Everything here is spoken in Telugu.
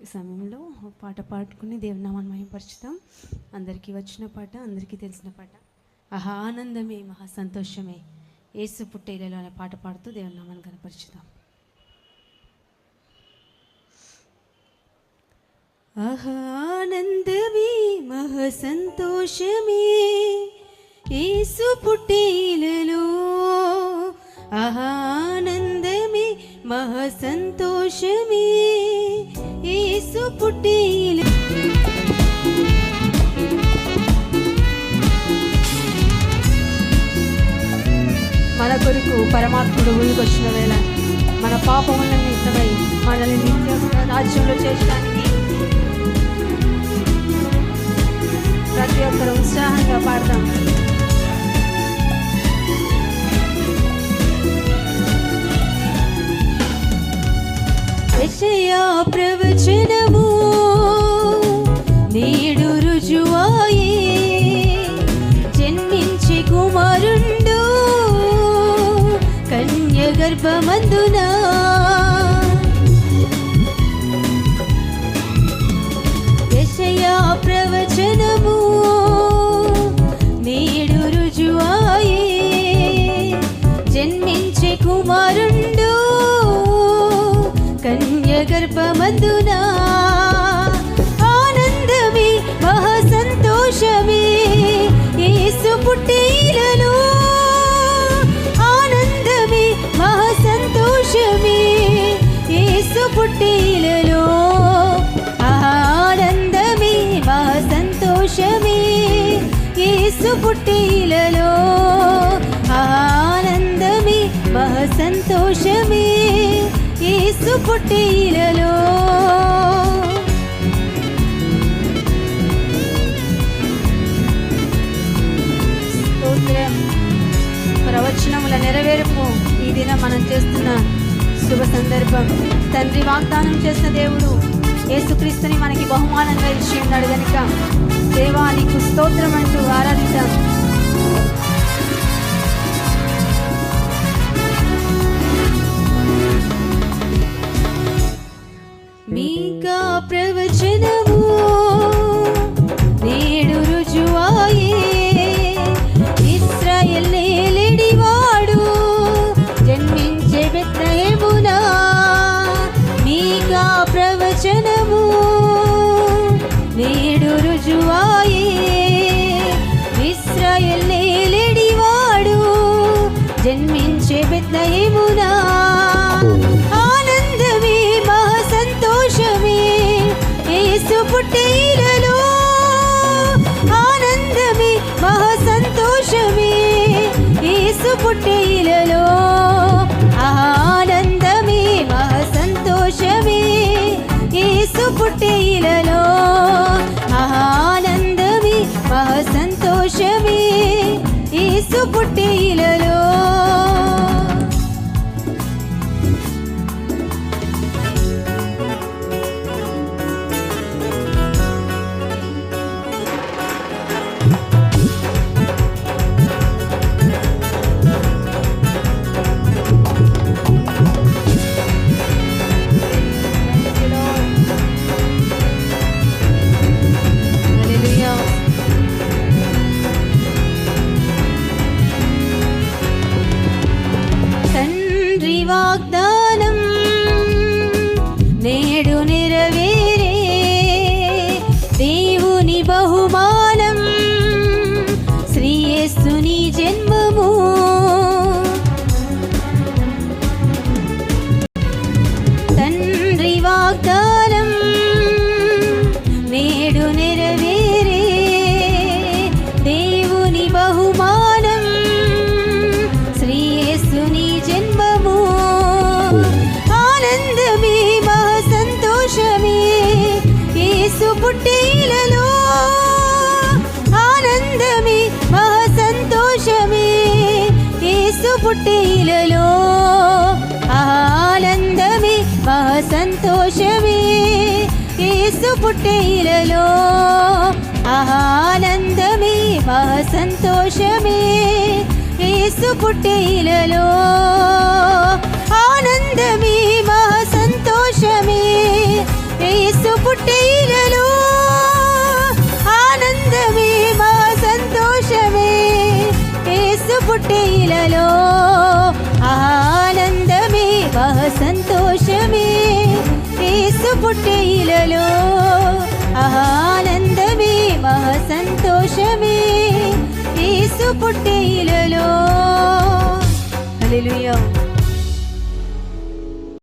ఈ సమయంలో పాట పాడుకుని దేవుని నామాన్ని మహిమపరుచుతాం. అందరికీ వచ్చిన పాట, అందరికీ తెలిసిన పాట, ఆహా ఆనందమే మహా సంతోషమే యేసు పుట్టేలలో అనే పాట పాడుతూ దేవుని నామాన్ని కనపరుచుతాం. ఆహా ఆనందమే మహా సంతోషమే యేసు పుట్టేలలో, ఆహా ఆనందమే మహా సంతోషమే యేసు పుట్టేలలో. మన కొరకు పరమాత్ముడు ఊరికొచ్చిన వేళ మన పాపముల నిమిత్తమై మనల్ని నిత్య రాజ్యంలో చేర్చడానికి ప్రతి ఒక్కరు ఉత్సాహంగా పాడదాం. యెషయా ప్రవచనము నేడు రుజువాయే, జన్మించే కుమారుండు కన్య గర్భమందున. యెషయా ప్రవచనము నేడు రుజువాయే, జన్మించే కుమారుండు కన్య గర్భమందున. ఆనందమే మహా సంతోషమే యేసు పుట్టేలలో, ఆనందమే మహా సంతోషమే యేసు పుట్టేలలో, ఆనందమే మహా సంతోషమే యేసు పుట్టేలలో, ఆనందమే మహా సంతోషమే యేసు పుట్టేలలో. స్తోత్రం. ప్రవచనముల నెరవేర్పు ఈ దినం మనం చేస్తున్న శుభ సందర్భం. తండ్రి వాగ్దానం చేసిన దేవుడు యేసుక్రీస్తుని మనకి బహుమానంగా ఇచ్చి ఉన్నాడు కనుక దేవా నీకు స్తోత్రం అంటూ ఆరాధిద్దాం. మీకా ప్రవచనము నేడు రుజువాయే, ఇశ్రాయేలు నేలేడివాడు జన్మించే బెత్లెహేమున. మీకా ప్రవచనము నేడు రుజువాయే, ఇశ్రాయేలు నేలేడివాడు జన్మించే బెత్లెహేమున. ఆనందమే మహా సంతోషమే యేసు పుట్టేలలో, ఆనందమే మహా సంతోషమే యేసు పుట్టేలలో, ఆనందమే మహా సంతోషమే యేసు పుట్టేలలో, ఆనందమే మహా సంతోషమే యేసు పుట్టేలలో. వాగ్దానం నేడు నెరవేరే, దేవుని బహుమానం శ్రీ యేసుని జన్మము. తండ్రి వాగ్దానం నేడు నెరవేరే, దేవుని బహుమానం శ్రీ యేసుని జన్మము. ఆనందమే మహా సంతోషమే యేసు పుట్టేలలో, ఆనందమే మహా సంతోషమే యేసు పుట్టేలలో, ఆనందమే మహా సంతోషమే యేసు పుట్టేలలో, ఆనందమే మహా సంతోషమే యేసు పుట్టేలలో, ఆనందమే మహా సంతోషమే యేసు పుట్టినలో ఆనందమే మా సంతోషమే, యేసు పుట్టినలో ఆనందమే మా సంతోషమే, యేసు పుట్టినలో ఆనందమే మా సంతోషమే, యేసు పుట్టినలో. హల్లెలూయా.